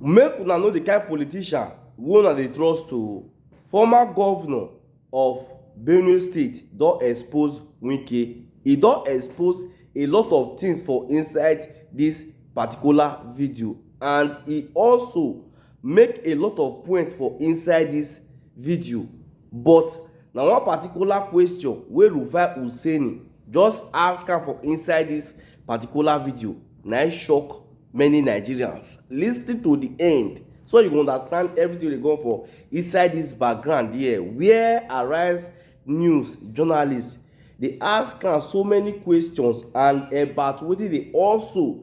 Make una know the kind politician wey una dey trust to. Former governor of Benue State don expose Wike. He don expose a lot of things for inside this particular video, and he also make a lot of points for inside this video. But na one particular question wey Rufia Oseni just ask am for inside this particular video na e shock many Nigerians. Lis ten to the end so you go understand everything wey dey go on for inside this background here, where Arise News journalists dey ask am so many questions and about wetin dey also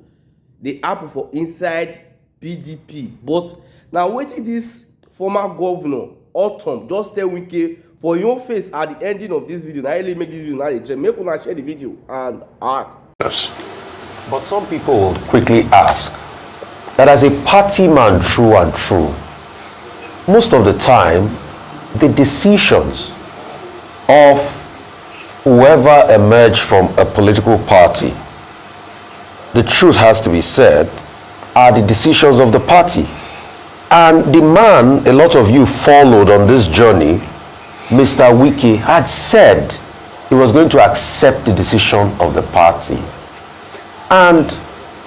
dey happen for inside PDP. But na wetin this former governor Ortom just tell Wike for your face at the ending of this video na really make this video na dey trend. Make una share the video and Yes. But some people will quickly ask that as a party man true and true, most of the time the decisions of whoever emerged from a political party, the truth has to be said, are the decisions of the party. And the man a lot of you followed on this journey, Mr. Wike, had said he was going to accept the decision of the party. And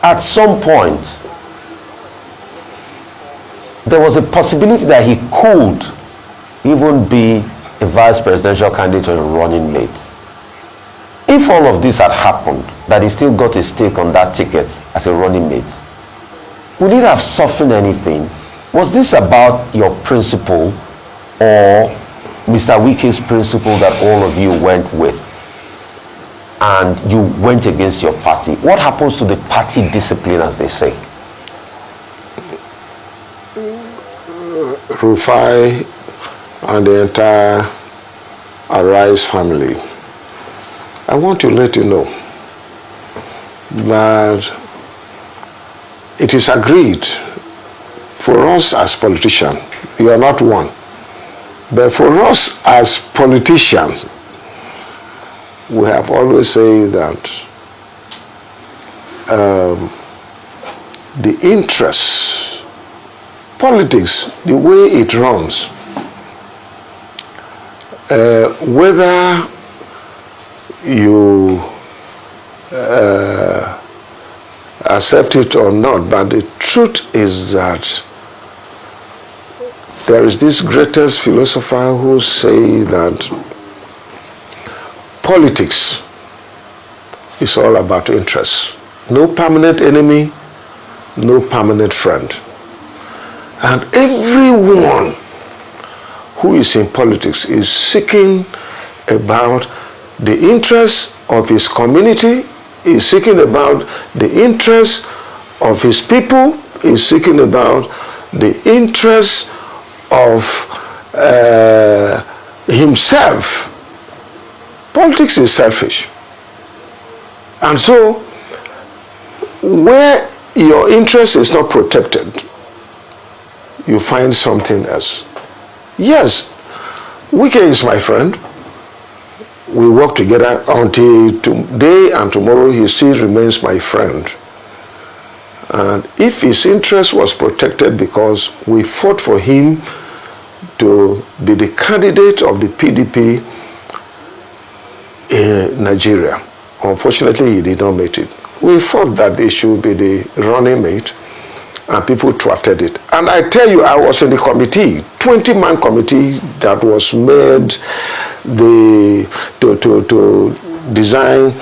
at some point, there was a possibility that he could even be a vice presidential candidate or a running mate. If all of this had happened, that he still got a stake on that ticket as a running mate, would it have softened anything? Was this about your principle or Mr. Wike's principle that all of you went with and you went against your party? What happens to the party discipline, as they say? Rufai and the entire Arise family, I want to let you know that it is agreed for us as politicians, you are not one, but for us as politicians, we have always said that the interests, politics, the way it runs, whether you accept it or not, but the truth is that there is this greatest philosopher who says that politics is all about interests. No permanent enemy, no permanent friend. And everyone who is in politics is seeking about the interests of his community, is seeking about the interests of his people, is seeking about the interests of himself. Politics is selfish. And so, where your interest is not protected, you find something else. Yes, Wike is my friend. We work together until today and tomorrow. He still remains my friend. And if his interest was protected because we fought for him to be the candidate of the PDP in Nigeria, unfortunately he did not make it. We thought that he should be the running mate, and people drafted it. And I tell you, I was in the committee, 20-man committee that was made to design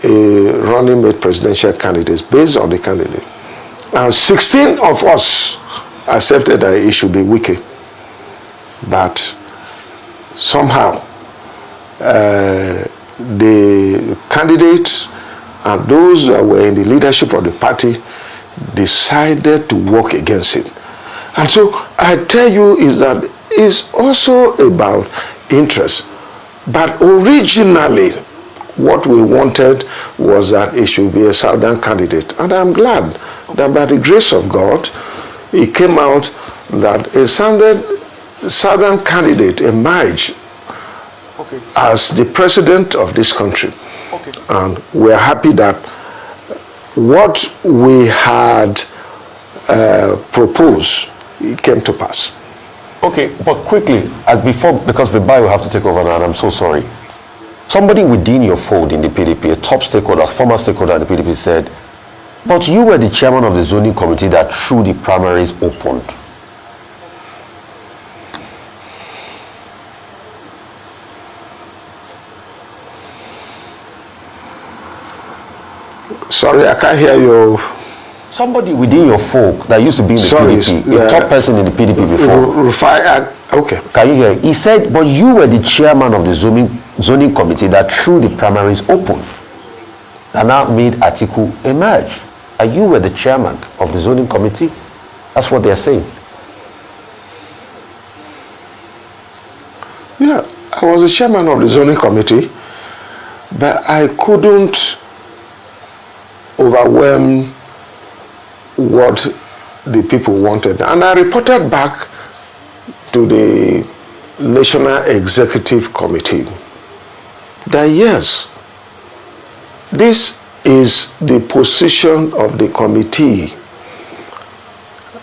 a running mate presidential candidate based on the candidate. And 16 of us accepted that it should be Wike. But somehow, the candidates and those that were in the leadership of the party decided to work against it. And so I tell you is that it's also about interest. But originally, what we wanted was that it should be a southern candidate. And I'm glad that by the grace of God, it came out that a southern candidate emerged as the president of this country. And we're happy that what we had proposed, it came to pass. Okay, but quickly, as before, because Vibai will have to take over now, and I'm so sorry. Somebody within your fold in the PDP, a top stakeholder, former stakeholder in the PDP said, but you were the chairman of the zoning committee that threw the primaries opened. Sorry, I can't hear you. Somebody within your folk that used to be in the PDP, a top person in the PDP before. Rufia, okay. Can you hear? He said, but you were the chairman of the zoning committee that threw the primaries open. That now made Atiku emerge. And you were the chairman of the zoning committee. That's what they're saying. Yeah, I was the chairman of the zoning committee, but I couldn't overwhelm what the people wanted. And I reported back to the National Executive Committee that yes, this is the position of the committee.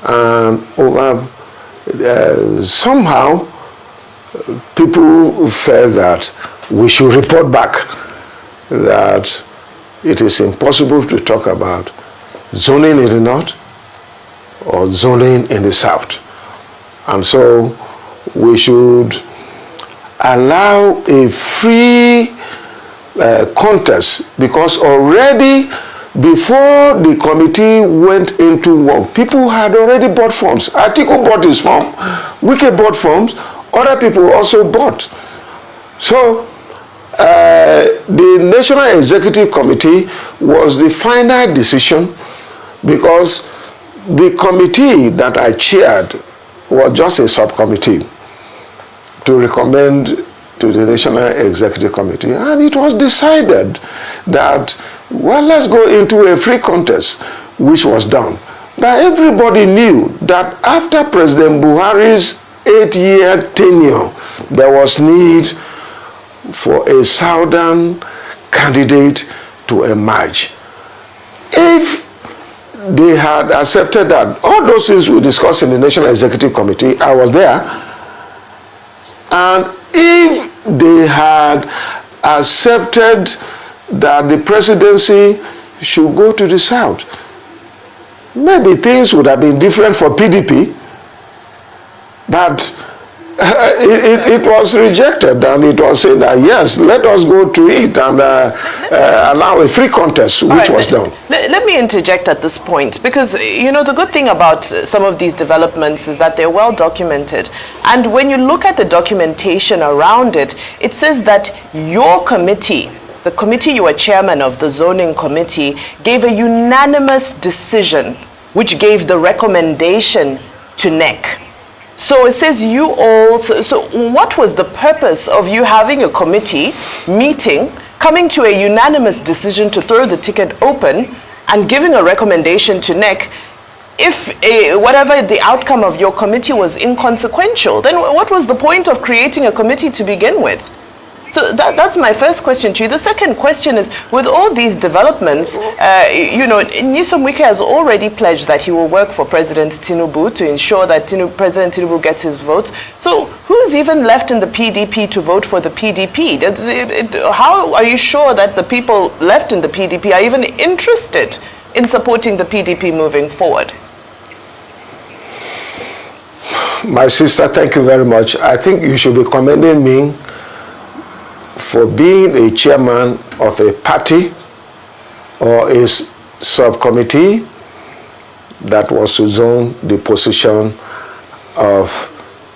And somehow people felt that we should report back that it is impossible to talk about zoning in the north or zoning in the south. And so we should allow a free contest, because already before the committee went into work, people had already bought forms. Atiku bought his form, Wike bought forms, other people also bought. So the National Executive Committee was the final decision, because the committee that I chaired was just a subcommittee to recommend to the National Executive Committee, and it was decided that, well, let's go into a free contest, which was done. But everybody knew that after President Buhari's 8-year tenure, there was need for a southern candidate to emerge. If they had accepted that, all those things we discussed in the National Executive Committee, I was there, and if they had accepted that the presidency should go to the south, maybe things would have been different for PDP, but it was rejected, and it was said that yes, let us go to it and allow a free contest, which was done. Let me interject at this point, because you know the good thing about some of these developments is that they're well documented, and when you look at the documentation around it, it says that your committee, the committee you were chairman of, the zoning committee, gave a unanimous decision which gave the recommendation to NEC. So it says you all, so what was the purpose of you having a committee meeting, coming to a unanimous decision to throw the ticket open and giving a recommendation to NEC? If whatever the outcome of your committee was inconsequential, then what was the point of creating a committee to begin with? So that's my first question to you. The second question is, with all these developments, you know, Nyesom Wike has already pledged that he will work for President Tinubu to ensure that President Tinubu gets his votes. So who's even left in the PDP to vote for the PDP? How are you sure that the people left in the PDP are even interested in supporting the PDP moving forward? My sister, thank you very much. I think you should be commending me for being a chairman of a party or a subcommittee that was to zone the position of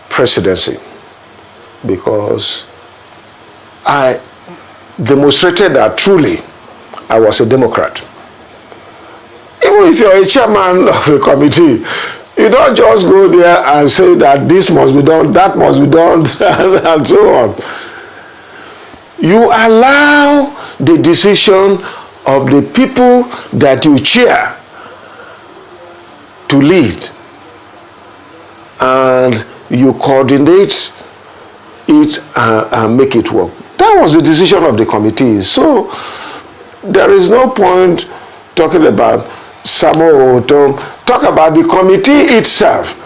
presidency, because I demonstrated that truly I was a Democrat. Even if you're a chairman of a committee, you don't just go there and say that this must be done, that must be done, and so on. You allow the decision of the people that you chair to lead, and you coordinate it and make it work. That was the decision of the committee. So there is no point talking about Samuel Ortom, talk about the committee itself.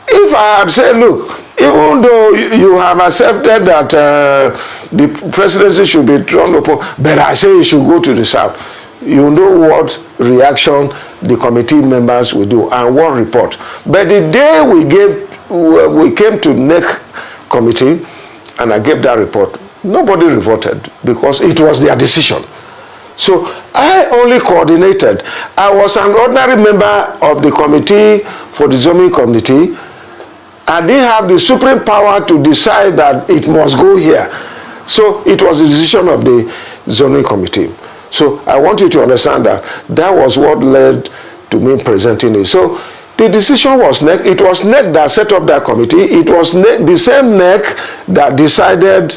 If I had said, look, even though you have accepted that the presidency should be thrown open, but I say it should go to the South, you know what reaction the committee members will do and what report. But the day we came to NEC committee and I gave that report, nobody revolted because it was their decision. So I only coordinated. I was an ordinary member of the committee for the zoning committee. I didn't have the supreme power to decide that it must go here. So it was the decision of the zoning committee. So I want you to understand that that was what led to me presenting it. So the decision was NEC. It was NEC that set up that committee. It was the same NEC that decided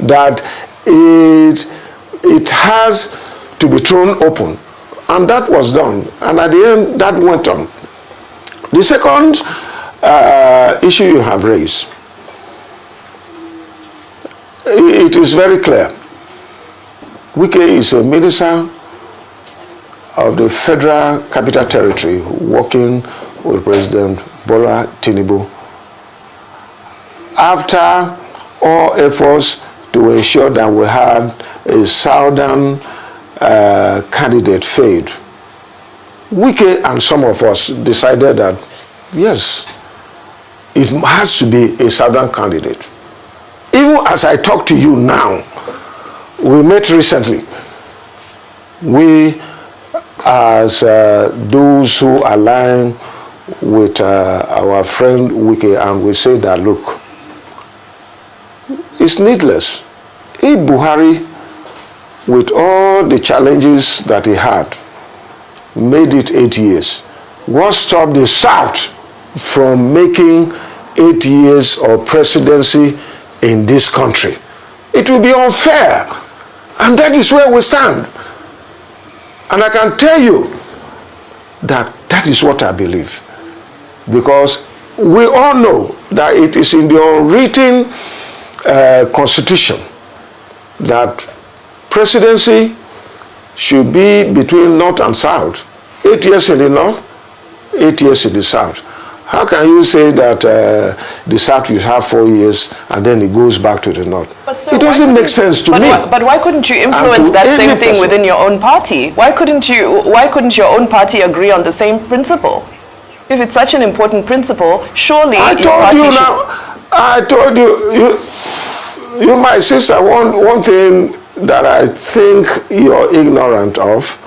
that it has to be thrown open. And that was done. And at the end, that went on. The second issue you have raised, it is very clear. Wike is a minister of the Federal Capital Territory working with President Bola Tinubu. After all efforts to ensure that we had a southern candidate failed, Wike and some of us decided that, yes, it has to be a southern candidate. Even as I talk to you now, we met recently. We, as those who align with our friend Wike, and we say that, look, it's needless. If Buhari, with all the challenges that he had, made it 8 years, what stopped the South from making 8 years of presidency in this country? It will be unfair. And that is where we stand. And I can tell you that that is what I believe. Because we all know that it is in the unwritten constitution that presidency should be between North and South. 8 years in the North, 8 years in the South. How can you say that the South will have 4 years and then it goes back to the North? It doesn't make sense to me. But why couldn't you influence that same thing within your own party? Why couldn't your own party agree on the same principle? If it's such an important principle, surely I told you, my sister, one thing that I think you're ignorant of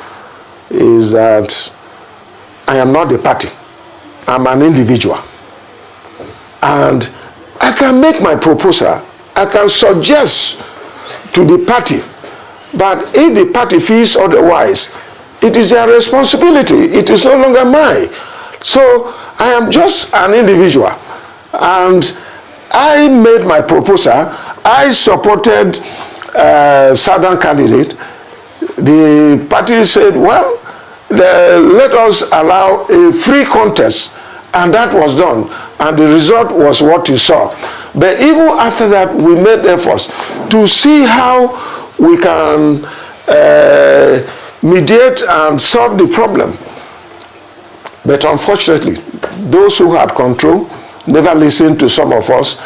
is that I am not the party. I'm an individual. And I can make my proposal. I can suggest to the party. But if the party feels otherwise, it is their responsibility. It is no longer mine. So I am just an individual. And I made my proposal. I supported Southern candidate. The party said, well, let us allow a free contest, and that was done, and the result was what you saw. But even after that, we made efforts to see how we can mediate and solve the problem. But unfortunately, those who had control never listened to some of us,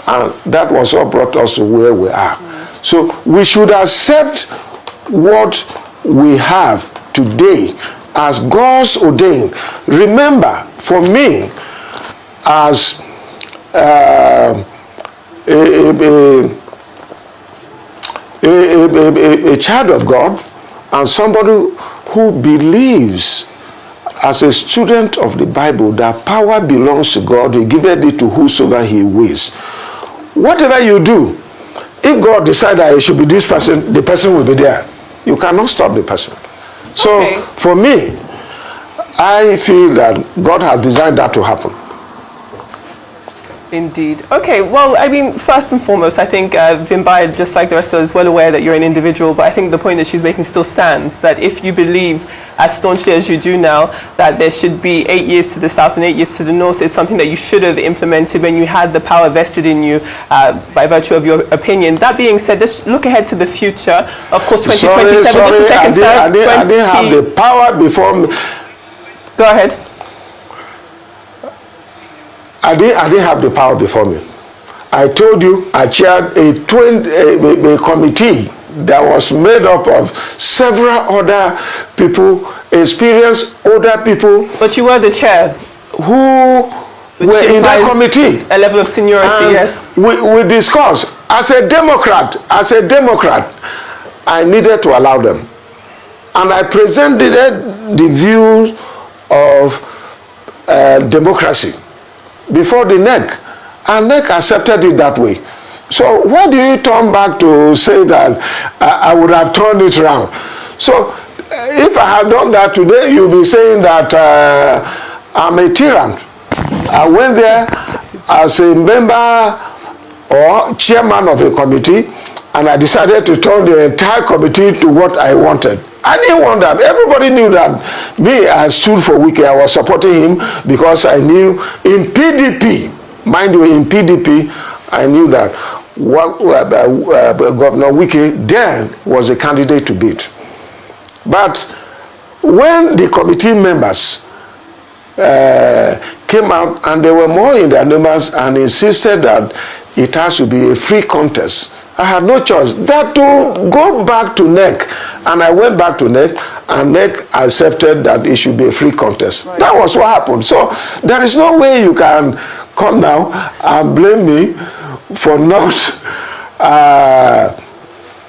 and that was what brought us to where we are. So we should accept what we have today as God's ordained. Remember, for me, as a child of God and somebody who believes as a student of the Bible that power belongs to God, he giveth it to whosoever he wills. Whatever you do, if God decides that it should be this person, the person will be there. You cannot stop the person. So for me, I feel that God has designed that to happen. Indeed. Okay, well, I mean, first and foremost, I think Vimbai, just like the rest of us, is well aware that you're an individual, but I think the point that she's making still stands, that if you believe, as staunchly as you do now, that there should be 8 years to the south and 8 years to the north, is something that you should have implemented when you had the power vested in you by virtue of your opinion. That being said, let's look ahead to the future. Of course, 2027, sorry, just a second, sir. I didn't have the power before me. Go ahead. I didn't have the power before me. I told you I chaired a committee that was made up of several other people, experienced older people. But you were the chair. Who were in that committee. A level of seniority, and yes. We discussed. As a Democrat, I needed to allow them. And I presented the views of democracy before the NEC, and NEC accepted it that way. So why do you turn back to say that I would have turned it around? So if I had done that today, you'll be saying that I'm a tyrant. I went there as a member or chairman of a committee, and I decided to turn the entire committee to what I wanted. I didn't want that. Everybody knew that. Me, I stood for Wike. I was supporting him because I knew in PDP, mind you, in PDP, I knew that Governor Wike then was a candidate to beat. But when the committee members came out and they were more in their numbers and insisted that it has to be a free contest, I had no choice that to go back to NEC, and I went back to NEC, and NEC accepted that it should be a free contest. Right. That was what happened. So there is no way you can come now and blame me for not.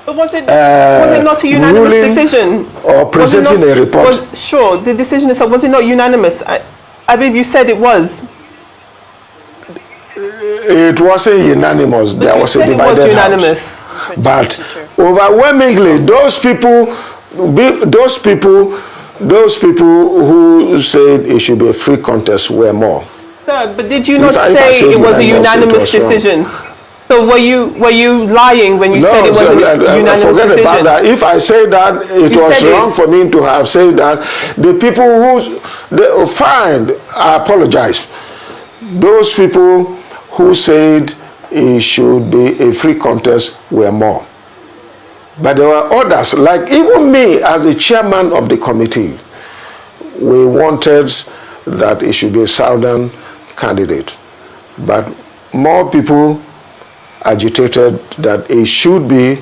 But was it not a unanimous decision? Or presenting a report? Sure, the decision itself, was it not unanimous? I believe you said it was. It wasn't unanimous. There was a divided house. But overwhelmingly, those people who said it should be a free contest were more. Sir, but did you not say it was a unanimous decision? So were you lying when you said it was a unanimous forget decision? About that. If I say that, it was wrong for me to have said that. The people who fine, I apologize. Those people who said it should be a free contest were more. But there were others, like even me as the chairman of the committee, we wanted that it should be a southern candidate. But more people agitated that it should be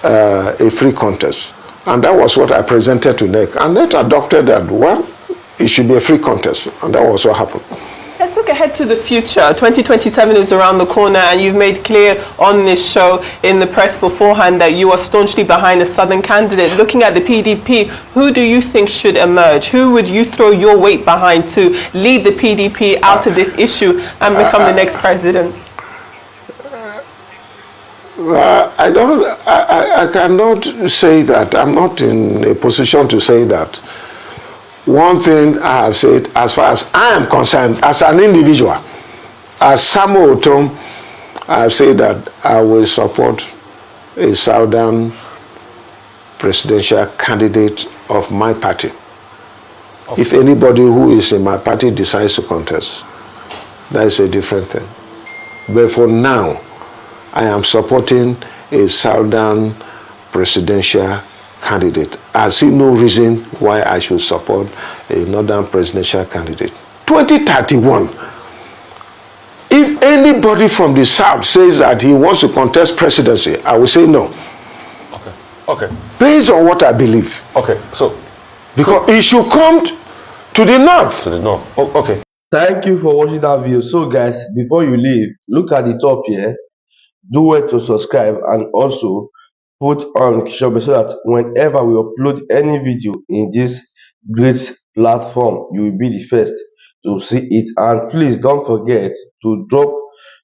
a free contest. And that was what I presented to NEC. And NEC adopted that, well, it should be a free contest. And that was what happened. Let's look ahead to the future. 2027 is around the corner, and you've made clear on this show in the press beforehand that you are staunchly behind a southern candidate. Looking at the PDP, who do you think should emerge? Who would you throw your weight behind to lead the PDP out of this issue and become the next president? I cannot say that. I'm not in a position to say that. One thing I have said, as far as I am concerned, as an individual, as Samuel Ortom, I have said that I will support a southern presidential candidate of my party. Okay. If anybody who is in my party decides to contest, that is a different thing. But for now, I am supporting a southern presidential candidate. I see no reason why I should support a northern presidential candidate. 2031, if anybody from the south says that he wants to contest presidency, I will say no. Okay. Based on what I believe. Okay, so. Because it should come to the north. To the north. Oh, okay. Thank you for watching that video. So guys, before you leave, look at the top here. Do well to subscribe and also put on notification so that whenever we upload any video in this great platform, you will be the first to see it. And please don't forget to drop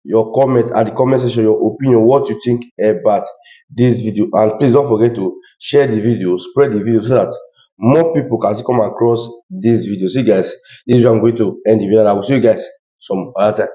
your comment at the comment section, your opinion, what you think about this video. And please don't forget to share the video, spread the video so that more people can come across this video. See guys, this is where I'm going to end the video, and I will see you guys some other time.